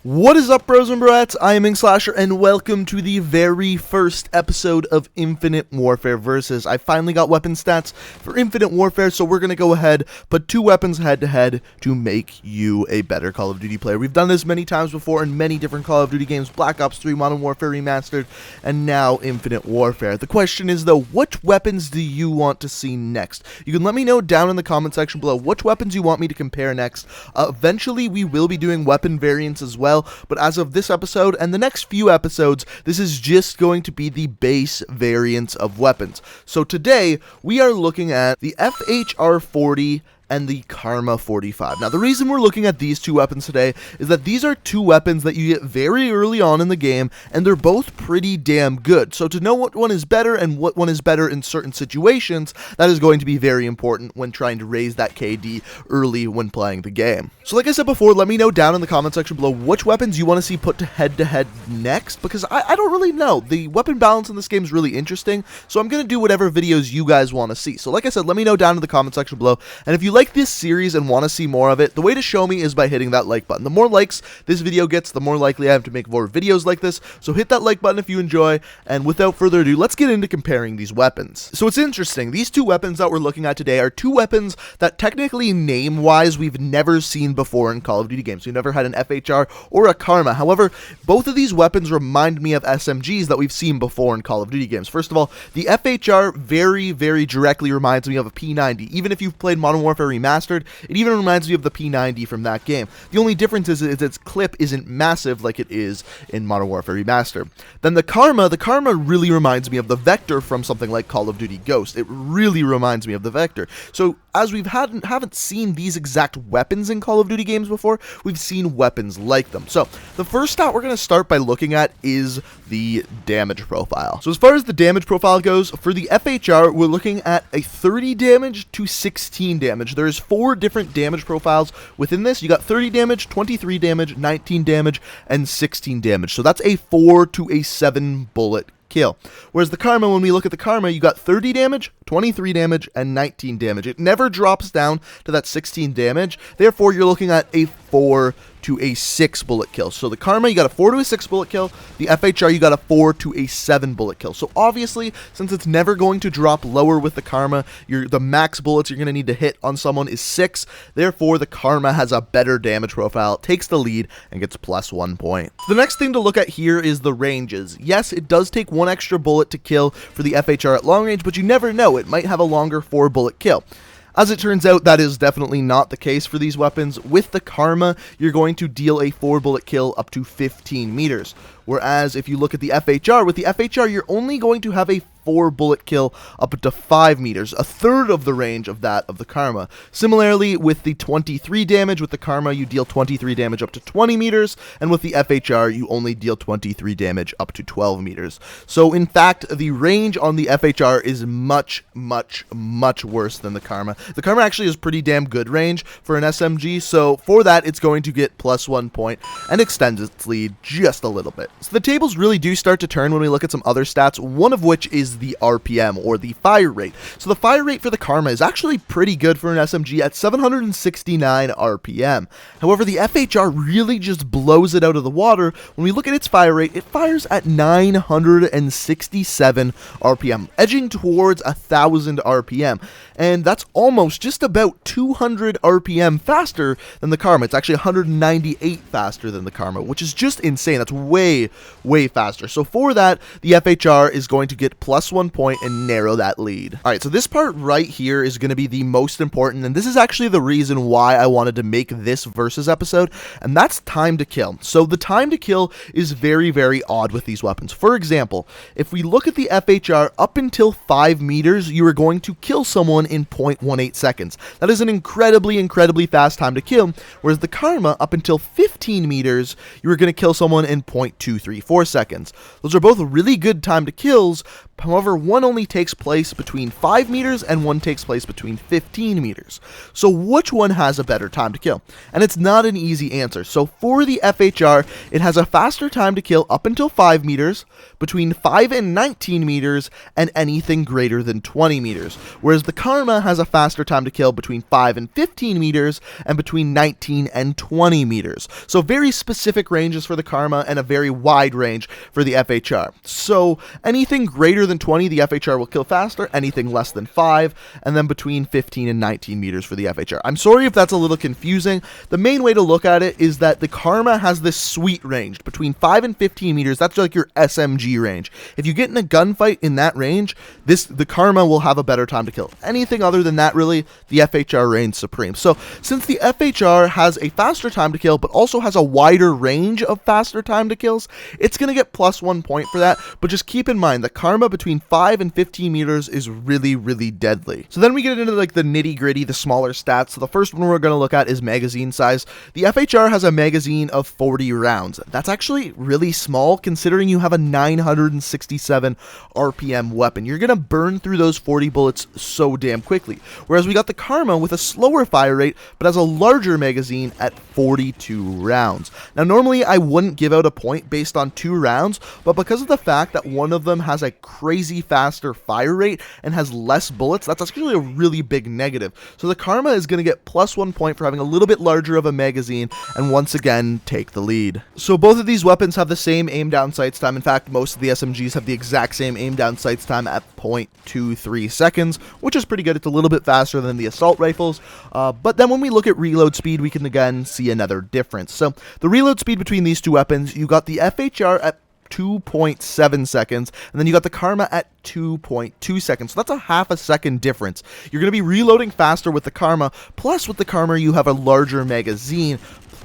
What is up, bros and broettes? I am Inkslasher, and welcome to the very first episode of Infinite Warfare Versus. I finally got weapon stats for Infinite Warfare, so we're going to go ahead, put two weapons head-to-head to make you a better Call of Duty player. We've done this many times before in many different Call of Duty games, Black Ops 3, Modern Warfare Remastered, and now Infinite Warfare. The question is, though, which weapons do you want to see next? You can let me know down in the comment section below which weapons you want me to compare next. Eventually, we will be doing weapon variants as well. But as of this episode and the next few episodes, this is just going to be the base variants of weapons. So today, we are looking at the FHR-40 and the Karma-45. Now, the reason we're looking at these two weapons today is that these are two weapons that you get very early on in the game, and they're both pretty damn good. So to know what one is better and what one is better in certain situations, that is going to be very important when trying to raise that KD early when playing the game. So like I said before, let me know down in the comment section below which weapons you want to see put to head-to-head next, because I don't really know. The weapon balance in this game is really interesting, so I'm going to do whatever videos you guys want to see. So like I said, let me know down in the comment section below, and if you like this series and want to see more of it, the way to show me is by hitting that like button. The more likes this video gets, the more likely I have to make more videos like this, so hit that like button if you enjoy, and without further ado, let's get into comparing these weapons. So it's interesting, these two weapons that we're looking at today are two weapons that technically name-wise we've never seen before in Call of Duty games. We've never had an FHR or a Karma. However, both of these weapons remind me of SMGs that we've seen before in Call of Duty games. First of all, the FHR very directly reminds me of a P90. Even if you've played Modern Warfare Remastered, it even reminds me of the P90 from that game. The only difference is its clip isn't massive like it is in Modern Warfare Remastered. Then the Karma really reminds me of the Vector from something like Call of Duty Ghost. It really reminds me of the Vector. So as we haven't seen these exact weapons in Call of Duty games before, we've seen weapons like them. So the first stat we're going to start by looking at is the damage profile. So as far as the damage profile goes, for the FHR, we're looking at a 30 damage to 16 damage. There's 4 different damage profiles within this. You got 30 damage, 23 damage, 19 damage, and 16 damage. So that's a 4 to a 7 bullet kill. Whereas the Karma, when we look at the Karma, you got 30 damage, 23 damage, and 19 damage. It never drops down to that 16 damage. Therefore, you're looking at a 4 to a 6 bullet kill. So the Karma, you got a 4 to a 6 bullet kill. The FHR, you got a 4 to a 7 bullet kill. So obviously, since it's never going to drop lower with the Karma, the max bullets you're going to need to hit on someone is 6. Therefore, the Karma has a better damage profile, takes the lead, and gets +1 point. The next thing to look at here is the ranges. Yes, it does take 1 extra bullet to kill for the FHR at long range, but you never know. It might have a longer 4 bullet kill. As it turns out, that is definitely not the case for these weapons. With the Karma, you're going to deal a 4 bullet kill up to 15 meters. Whereas if you look at the FHR, with the FHR, you're only going to have a 4 bullet kill up to 5 meters, a third of the range of that of the Karma. Similarly, with the 23 damage, with the Karma, you deal 23 damage up to 20 meters, and with the FHR, you only deal 23 damage up to 12 meters. So, in fact, the range on the FHR is much worse than the Karma. The Karma actually has pretty damn good range for an SMG, so for that, it's going to get +1 point and extends its lead just a little bit. So the tables really do start to turn when we look at some other stats, one of which is the RPM, or the fire rate. So the fire rate for the Karma is actually pretty good for an SMG at 769 RPM. However, the FHR really just blows it out of the water. When we look at its fire rate, it fires at 967 RPM, edging towards 1,000 RPM. And that's almost just about 200 RPM faster than the Karma. It's actually 198 faster than the Karma, which is just insane. That's way faster. So for that, the FHR is going to get +1 point and narrow that lead. Alright, so this part right here is going to be the most important, and this is actually the reason why I wanted to make this versus episode, and that's time to kill. So the time to kill is very odd with these weapons. For example, if we look at the FHR, up until 5 meters, you are going to kill someone in 0.18 seconds. That is an incredibly fast time to kill, whereas the Karma, up until 15 meters, you are going to kill someone in 0.234 seconds. Those are both really good time to kills, However, one only takes place between 5 meters and one takes place between 15 meters. So which one has a better time to kill? And it's not an easy answer. So for the FHR, it has a faster time to kill up until 5 meters, between 5 and 19 meters, and anything greater than 20 meters. Whereas the Karma has a faster time to kill between 5 and 15 meters, and between 19 and 20 meters. So very specific ranges for the Karma and a very wide range for the FHR. So anything greater than 20, the FHR will kill faster, anything less than 5, and then between 15 and 19 meters for the FHR. I'm sorry if that's a little confusing. The main way to look at it is that the Karma has this sweet range between 5 and 15 meters. That's like your SMG range. If you get in a gunfight in that range, the Karma will have a better time to kill. Anything other than that, really, the FHR reigns supreme. So since the FHR has a faster time to kill, but also has a wider range of faster time to kills, it's going to get +1 point for that. But just keep in mind, the Karma between 5 and 15 meters is really, really deadly. So then we get into like the nitty gritty, the smaller stats. So the first one we're going to look at is magazine size. The FHR has a magazine of 40 rounds. That's actually really small considering you have a 967 RPM weapon. You're going to burn through those 40 bullets so damn quickly. Whereas we got the Karma with a slower fire rate, but has a larger magazine at 42 rounds. Now normally I wouldn't give out a point based on 2 rounds, but because of the fact that one of them has a crazy faster fire rate and has less bullets, that's actually a really big negative. So the Karma is going to get +1 point for having a little bit larger of a magazine and once again take the lead. So both of these weapons have the same aim down sights time. In fact, most of the SMGs have the exact same aim down sights time at 0.23 seconds, which is pretty good. It's a little bit faster than the assault rifles, but then when we look at reload speed, we can again see another difference. So the reload speed between these two weapons, you got the FHR at 2.7 seconds, and then you got the Karma at 2.2 seconds. So that's a half a second difference. You're going to be reloading faster with the Karma, plus with the Karma you have a larger magazine.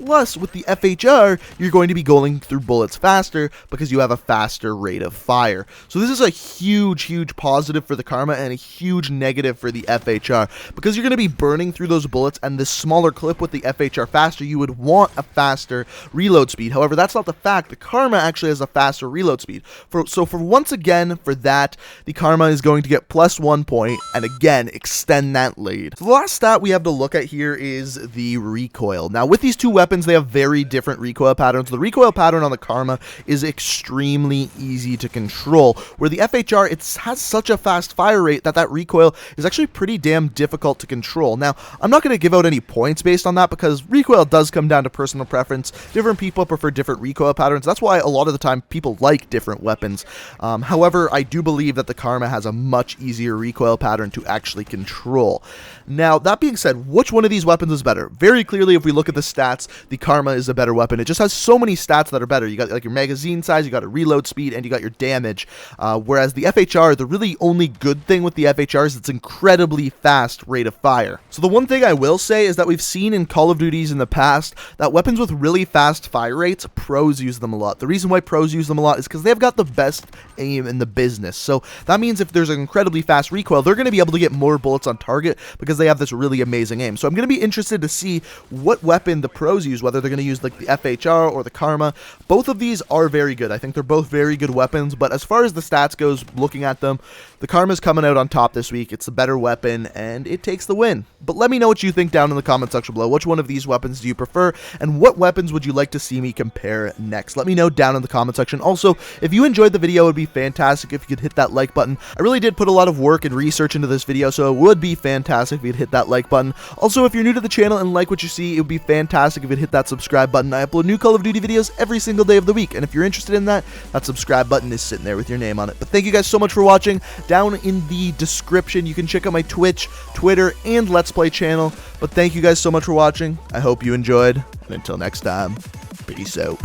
Plus, with the FHR, you're going to be going through bullets faster because you have a faster rate of fire. So this is a huge, huge positive for the Karma and a huge negative for the FHR. Because you're going to be burning through those bullets and this smaller clip with the FHR faster, you would want a faster reload speed. However, that's not the fact. The Karma actually has a faster reload speed. So once again, for that, the Karma is going to get +1 point and again, extend that lead. So the last stat we have to look at here is the recoil. Now, with these two weapons, they have very different recoil patterns. The recoil pattern on the Karma is extremely easy to control, where the FHR, it has such a fast fire rate that recoil is actually pretty damn difficult to control. Now, I'm not going to give out any points based on that because recoil does come down to personal preference. Different people prefer different recoil patterns. That's why a lot of the time people like different weapons. However, I do believe that the Karma has a much easier recoil pattern to actually control. Now, that being said, which one of these weapons is better? Very clearly, if we look at the stats, the Karma is a better weapon. It just has so many stats that are better. You got like your magazine size, you got a reload speed, and you got your damage. Whereas the FHR, the really only good thing with the FHR is its incredibly fast rate of fire. So the one thing I will say is that we've seen in Call of Duties in the past that weapons with really fast fire rates, pros use them a lot. The reason why pros use them a lot is because they've got the best aim in the business. So that means if there's an incredibly fast recoil, they're going to be able to get more bullets on target because they have this really amazing aim. So I'm going to be interested to see what weapon the pros use, whether they're going to use like the FHR or the Karma. Both of these are very good. I think they're both very good weapons, but as far as the stats goes, looking at them, the Karma's coming out on top this week. It's the better weapon, and it takes the win. But let me know what you think down in the comment section below. Which one of these weapons do you prefer, and what weapons would you like to see me compare next? Let me know down in the comment section. Also, if you enjoyed the video, it would be fantastic if you could hit that like button. I really did put a lot of work and research into this video, so it would be fantastic if you'd hit that like button. Also, if you're new to the channel and like what you see, it would be fantastic if you'd hit that subscribe button. I upload new Call of Duty videos every single day of the week, and if you're interested in that, that subscribe button is sitting there with your name on it. But thank you guys so much for watching. Down in the description, you can check out my Twitch, Twitter, and Let's Play channel. But thank you guys so much for watching. I hope you enjoyed, and until next time, peace out.